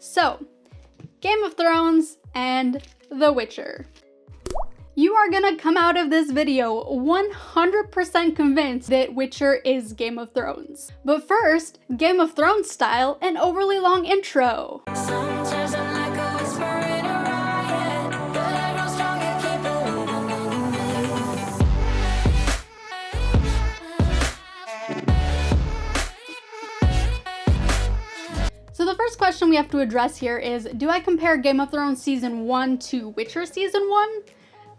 So, Game of Thrones and The Witcher. You are gonna come out of this video 100% convinced that Witcher is Game of Thrones. But first, Game of Thrones style, an overly long intro. Sometimes I'm like a whisper in a riot, but I grow stronger, keep believing. So the first question we have to address here is, do I compare Game of Thrones Season 1 to Witcher Season 1?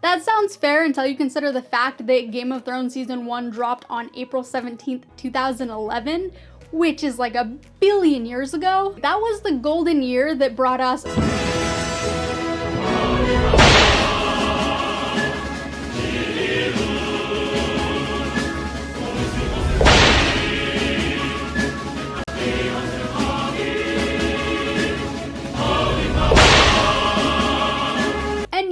That sounds fair until you consider the fact that Game of Thrones Season 1 dropped on April 17th, 2011, which is like a billion years ago. That was the golden year that brought us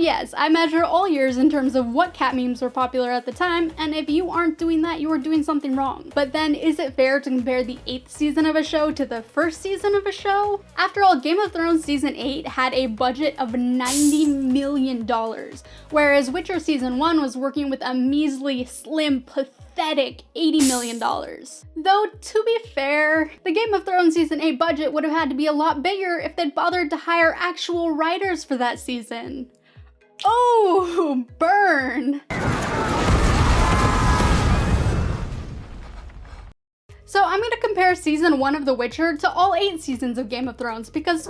yes, I measure all years in terms of what cat memes were popular at the time, and if you aren't doing that, you are doing something wrong. But then, is it fair to compare the 8th season of a show to the 1st season of a show? After all, Game of Thrones Season 8 had a budget of $90 million, whereas Witcher Season 1 was working with a measly, slim, pathetic $80 million. Though, to be fair, the Game of Thrones Season 8 budget would have had to be a lot bigger if they'd bothered to hire actual writers for that season. Oh, burn! So I'm gonna compare Season 1 of The Witcher to all 8 seasons of Game of Thrones because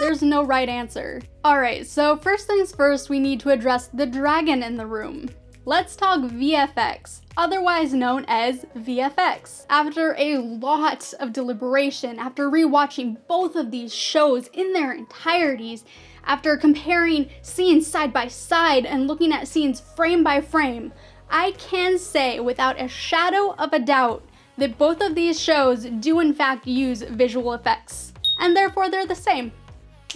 there's no right answer. Alright, so first things first, we need to address the dragon in the room. Let's talk VFX, otherwise known as VFX. After a lot of deliberation, after rewatching both of these shows in their entireties, after comparing scenes side by side and looking at scenes frame by frame, I can say without a shadow of a doubt that both of these shows do in fact use visual effects, and therefore they're the same.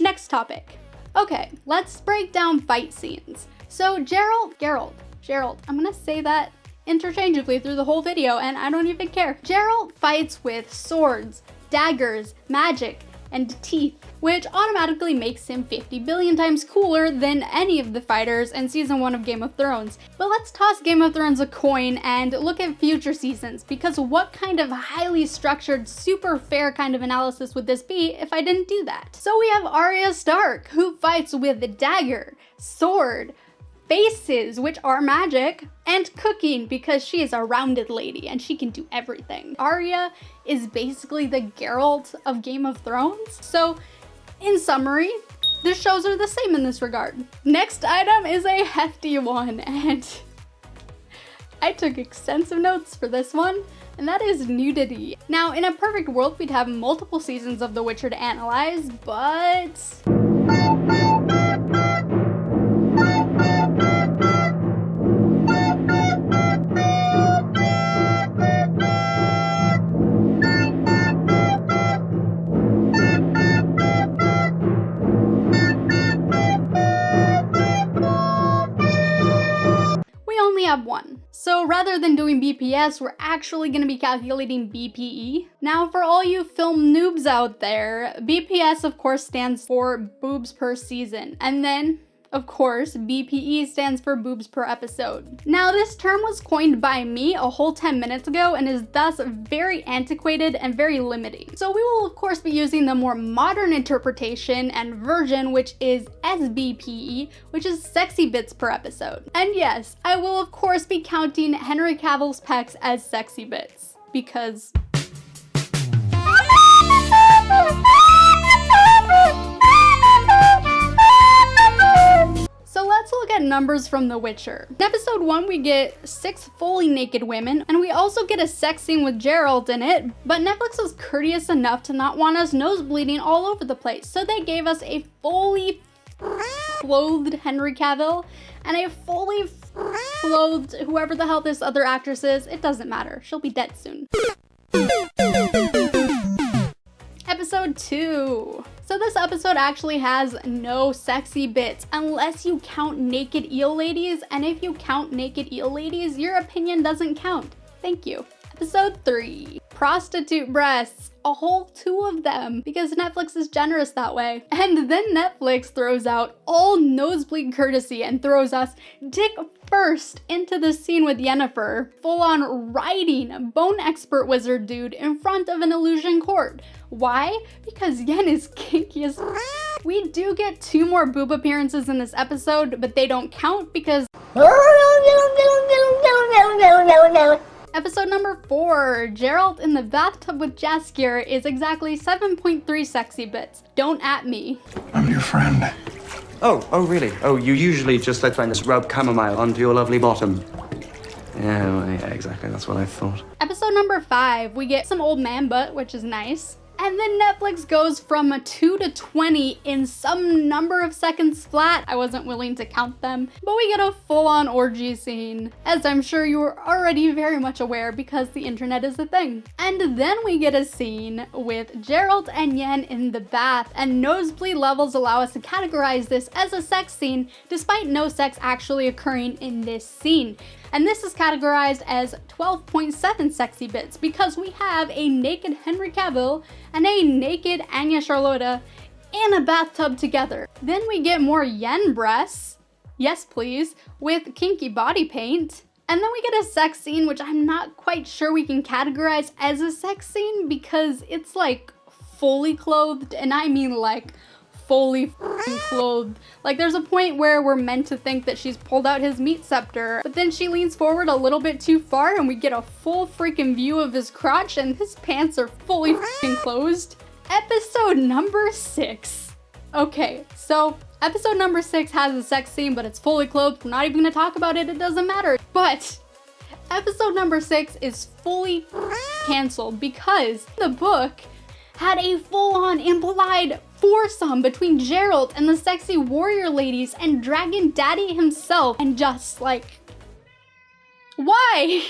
Next topic. Okay, let's break down fight scenes. So Geralt, I'm gonna say that interchangeably through the whole video and I don't even care. Geralt fights with swords, daggers, magic, and teeth, which automatically makes him 50 billion times cooler than any of the fighters in Season 1 of Game of Thrones. But let's toss Game of Thrones a coin and look at future seasons, because what kind of highly structured, super fair kind of analysis would this be if I didn't do that? So we have Arya Stark, who fights with a dagger, sword, faces, which are magic, and cooking, because she is a rounded lady and she can do everything. Arya is basically the Geralt of Game of Thrones. So, in summary, the shows are the same in this regard. Next item is a hefty one, and I took extensive notes for this one, and that is nudity. Now, in a perfect world, we'd have multiple seasons of The Witcher to analyze, but have one. So rather than doing BPS, we're actually going to be calculating BPE. Now for all you film noobs out there, BPS of course stands for boobs per season, and then of course, BPE stands for boobs per episode. Now, this term was coined by me a whole 10 minutes ago and is thus very antiquated and very limiting. So we will of course be using the more modern interpretation and version, which is SBPE, which is sexy bits per episode. And yes, I will of course be counting Henry Cavill's pecs as sexy bits, because so let's look at numbers from The Witcher. In episode 1, we get 6 fully naked women, and we also get a sex scene with Geralt in it, but Netflix was courteous enough to not want us nosebleeding all over the place, so they gave us a fully clothed Henry Cavill and a fully clothed whoever the hell this other actress is. It doesn't matter. She'll be dead soon. Episode 2. So this episode actually has no sexy bits unless you count naked eel ladies, and if you count naked eel ladies, your opinion doesn't count. Thank you. Episode 3. Prostitute breasts. a whole 2 of them because Netflix is generous that way. And then Netflix throws out all nosebleed courtesy and throws us dick first into the scene with Yennefer, full on riding bone expert wizard dude in front of an illusion court. Why? Because Yen is kinky as We do get 2 more boob appearances in this episode, but they don't count because episode number 4, Geralt in the bathtub with Jaskier, is exactly 7.3 sexy bits. Don't at me. I'm your friend. Oh, really? Oh, you usually just let Venus rub chamomile onto your lovely bottom. Yeah, exactly. That's what I thought. Episode number 5, we get some old man butt, which is nice. And then Netflix goes from a 2 to 20 in some number of seconds flat. I wasn't willing to count them, but we get a full-on orgy scene, as I'm sure you are already very much aware because the internet is a thing. And then we get a scene with Geralt and Yen in the bath, and nosebleed levels allow us to categorize this as a sex scene, despite no sex actually occurring in this scene. And this is categorized as 12.7 sexy bits because we have a naked Henry Cavill and a naked Anya Charlotta in a bathtub together. Then we get more Yen breasts, yes please, with kinky body paint. And then we get a sex scene which I'm not quite sure we can categorize as a sex scene because it's like fully clothed, and I mean like fully clothed. Like there's a point where we're meant to think that she's pulled out his meat scepter, but then she leans forward a little bit too far and we get a full freaking view of his crotch and his pants are fully closed. Episode number 6. Okay, so episode number 6 has a sex scene, but it's fully clothed. We're not even gonna talk about it, it doesn't matter. But episode number 6 is fully canceled because the book had a full-on implied foursome between Geralt and the sexy warrior ladies and Dragon Daddy himself, and just like, why?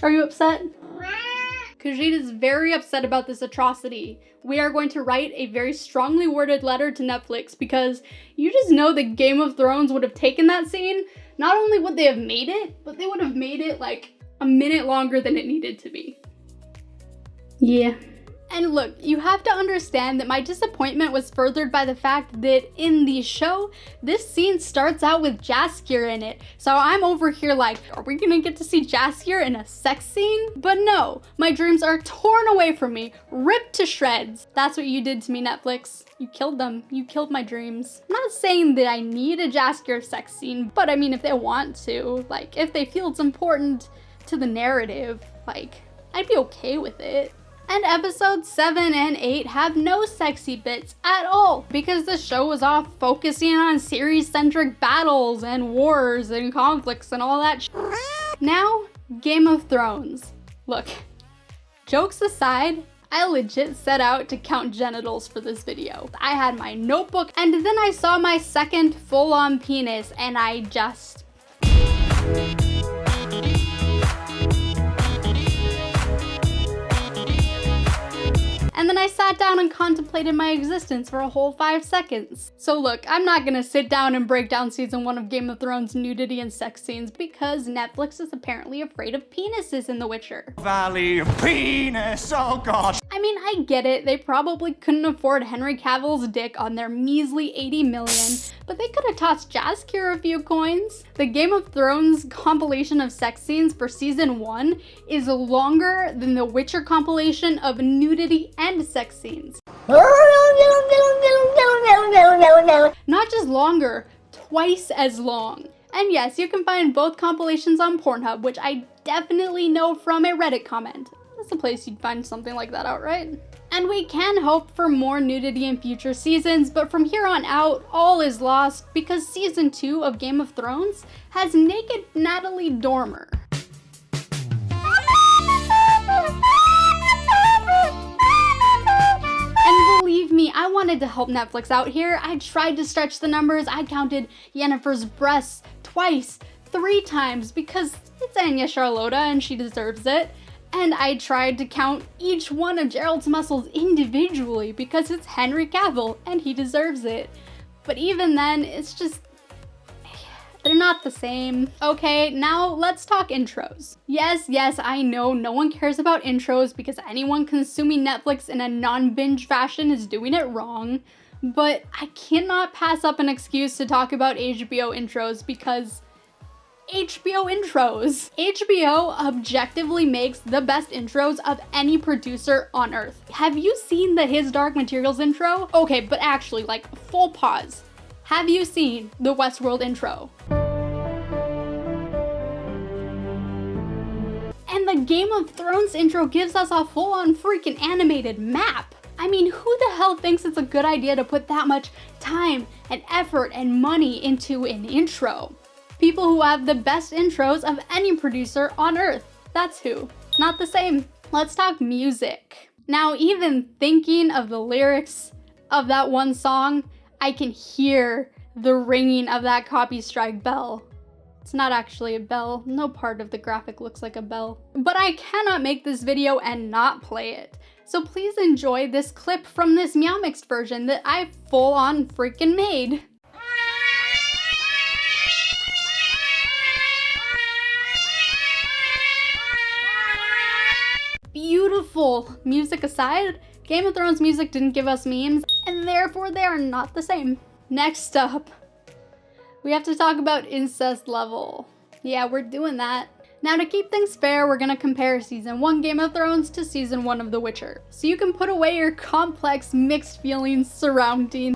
Are you upset? Khajiit is very upset about this atrocity. We are going to write a very strongly worded letter to Netflix because you just know that Game of Thrones would have taken that scene. Not only would they have made it, but they would have made it like a minute longer than it needed to be. Yeah. And look, you have to understand that my disappointment was furthered by the fact that in the show, this scene starts out with Jaskier in it. So I'm over here like, are we gonna get to see Jaskier in a sex scene? But no, my dreams are torn away from me, ripped to shreds. That's what you did to me, Netflix. You killed them. You killed my dreams. I'm not saying that I need a Jaskier sex scene, but I mean, if they want to, like, if they feel it's important to the narrative, like, I'd be okay with it. And episodes 7 and 8 have no sexy bits at all because the show was off focusing on series-centric battles and wars and conflicts and all that Now, Game of Thrones. Look, jokes aside, I legit set out to count genitals for this video. I had my notebook and then I saw my second full-on penis and I just... And then I sat down and contemplated my existence for a whole 5 seconds. So look, I'm not gonna sit down and break down season 1 of Game of Thrones nudity and sex scenes because Netflix is apparently afraid of penises in The Witcher. Valley of penis, oh god. I mean, I get it, they probably couldn't afford Henry Cavill's dick on their measly 80 million, but they could have tossed Jaskier a few coins. The Game of Thrones compilation of sex scenes for season 1 is longer than the Witcher compilation of nudity and sex scenes. Not just longer, twice as long. And yes, you can find both compilations on Pornhub, which I definitely know from a Reddit comment. That's a place you'd find something like that out, right? And we can hope for more nudity in future seasons, but from here on out, all is lost because season 2 of Game of Thrones has naked Natalie Dormer. And believe me, I wanted to help Netflix out here. I tried to stretch the numbers. I counted Yennefer's breasts twice, 3 times, because it's Anya Charlotta and she deserves it. And I tried to count each one of Geralt's muscles individually because it's Henry Cavill and he deserves it. But even then, it's just... They're not the same. Okay, now let's talk intros. Yes, I know no one cares about intros because anyone consuming Netflix in a non-binge fashion is doing it wrong, but I cannot pass up an excuse to talk about HBO intros because HBO intros. HBO objectively makes the best intros of any producer on earth. Have you seen the His Dark Materials intro? Okay, but actually, like, full pause. Have you seen the Westworld intro? And the Game of Thrones intro gives us a full-on freaking animated map. I mean, who the hell thinks it's a good idea to put that much time and effort and money into an intro? People who have the best intros of any producer on earth. That's who. Not the same. Let's talk music. Now, even thinking of the lyrics of that one song, I can hear the ringing of that copy strike bell. It's not actually a bell. No part of the graphic looks like a bell. But I cannot make this video and not play it. So please enjoy this clip from this Meow Mixed version that I full on freaking made. Beautiful. Music aside, Game of Thrones music didn't give us memes, and therefore they are not the same. Next up, we have to talk about incest level. Yeah, we're doing that. Now, to keep things fair, we're gonna compare season 1 Game of Thrones to season 1 of The Witcher, so you can put away your complex mixed feelings surrounding.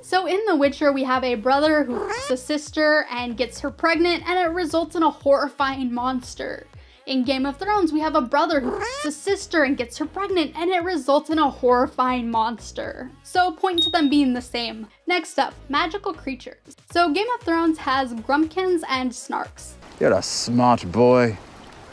So in The Witcher, we have a brother who rapes a sister and gets her pregnant, and it results in a horrifying monster. In Game of Thrones, we have a brother who rapes a sister and gets her pregnant, and it results in a horrifying monster. So point to them being the same. Next up, magical creatures. So Game of Thrones has Grumpkins and Snarks. You're a smart boy.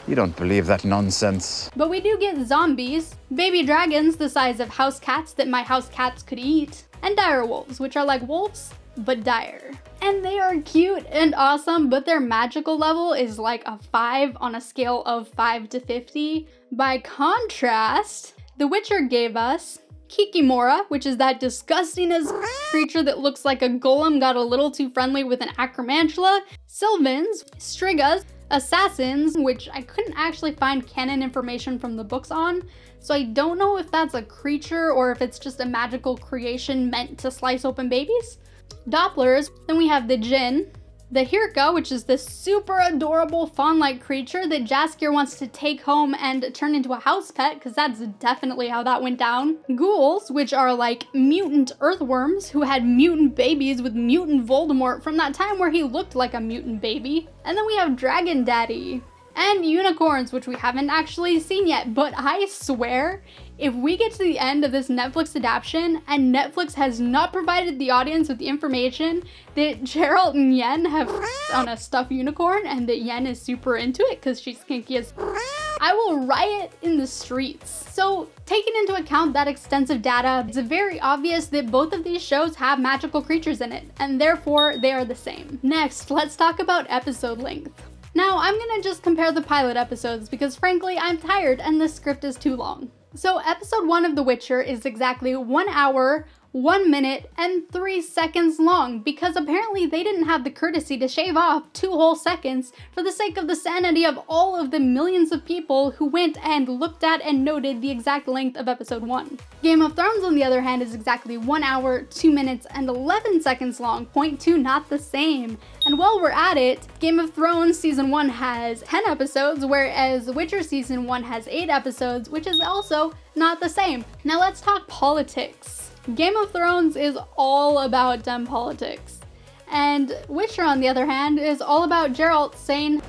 You don't believe that nonsense. But we do get zombies, baby dragons the size of house cats that my house cats could eat, and dire wolves, which are like wolves, but dire. And they are cute and awesome, but their magical level is like a 5 on a scale of 5 to 50. By contrast, The Witcher gave us Kikimora, which is that disgusting as creature that looks like a golem got a little too friendly with an acromantula, Sylvans, Strigas, Assassins, which I couldn't actually find canon information from the books on, so I don't know if that's a creature or if it's just a magical creation meant to slice open babies. Dopplers, then we have the Djinn, the Hirka, which is this super adorable fawn-like creature that Jaskier wants to take home and turn into a house pet, because that's definitely how that went down. Ghouls, which are like mutant earthworms who had mutant babies with mutant Voldemort from that time where he looked like a mutant baby. And then we have Dragon Daddy. And unicorns, which we haven't actually seen yet, but I swear, if we get to the end of this Netflix adaptation and Netflix has not provided the audience with the information that Geralt and Yen have on a stuffed unicorn and that Yen is super into it because she's kinky as I will riot in the streets. So taking into account that extensive data, it's very obvious that both of these shows have magical creatures in it, and therefore they are the same. Next, let's talk about episode length. Now, I'm gonna just compare the pilot episodes because frankly, I'm tired and the script is too long. So episode 1 of The Witcher is exactly 1 hour, 1 minute, and 3 seconds long because apparently they didn't have the courtesy to shave off 2 whole seconds for the sake of the sanity of all of the millions of people who went and looked at and noted the exact length of episode 1. Game of Thrones, on the other hand, is exactly 1 hour, 2 minutes, and 11 seconds long. Point 2, not the same. And while we're at it, Game of Thrones season 1 has 10 episodes, whereas The Witcher season 1 has 8 episodes, which is also not the same. Now let's talk politics. Game of Thrones is all about dumb politics. And Witcher, on the other hand, is all about Geralt saying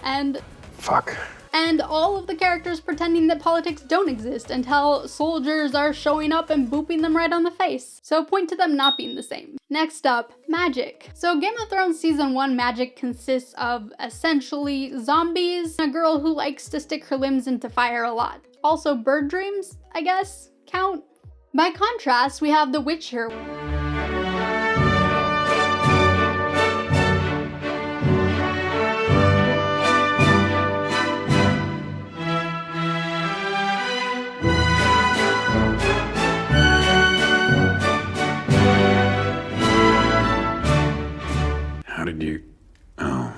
and Fuck. and all of the characters pretending that politics don't exist until soldiers are showing up and booping them right on the face. So point to them not being the same. Next up, magic. So Game of Thrones season 1 magic consists of essentially zombies, and a girl who likes to stick her limbs into fire a lot. Also bird dreams, I guess, count. By contrast, we have The Witcher. did you... Oh,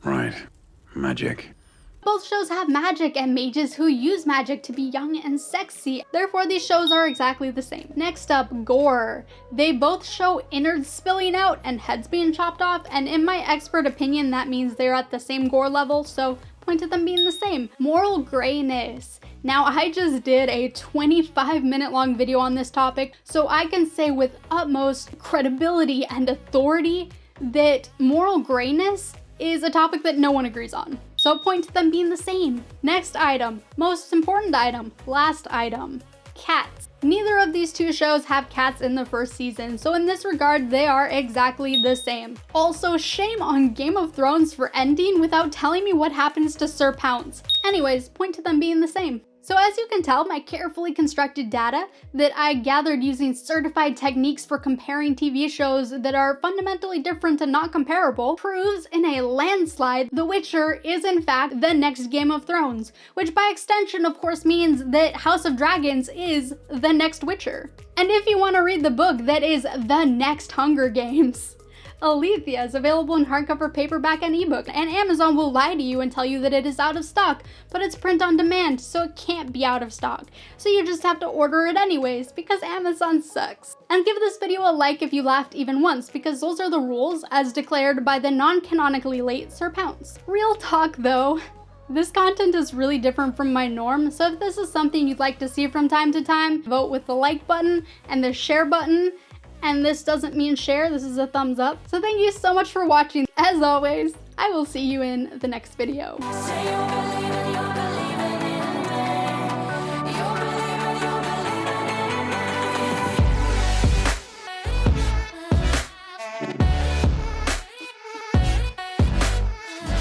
right. Magic. Both shows have magic and mages who use magic to be young and sexy. Therefore, these shows are exactly the same. Next up, gore. They both show innards spilling out and heads being chopped off, and in my expert opinion, that means they're at the same gore level, so point to them being the same. Moral grayness. Now, I just did a 25-minute long video on this topic, so I can say with utmost credibility and authority that moral grayness is a topic that no one agrees on. So point to them being the same. Next item, most important item, last item, cats. Neither of these two shows have cats in the first season, so in this regard, they are exactly the same. Also, shame on Game of Thrones for ending without telling me what happens to Sir Pounce. Anyways, point to them being the same. So as you can tell, my carefully constructed data that I gathered using certified techniques for comparing TV shows that are fundamentally different and not comparable proves in a landslide The Witcher is in fact the next Game of Thrones, which by extension of course means that House of Dragons is the next Witcher. And if you want to read the book that is the next Hunger Games, Alethea is available in hardcover, paperback, and ebook, and Amazon will lie to you and tell you that it is out of stock, but it's print on demand, so it can't be out of stock. So you just have to order it anyways, because Amazon sucks. And give this video a like if you laughed even once, because those are the rules as declared by the non-canonically late Sir Pounce. Real talk though, this content is really different from my norm, so if this is something you'd like to see from time to time, vote with the like button and the share button. And this doesn't mean share, this is a thumbs up. So thank you so much for watching. As always, I will see you in the next video. Say you believe in your belief.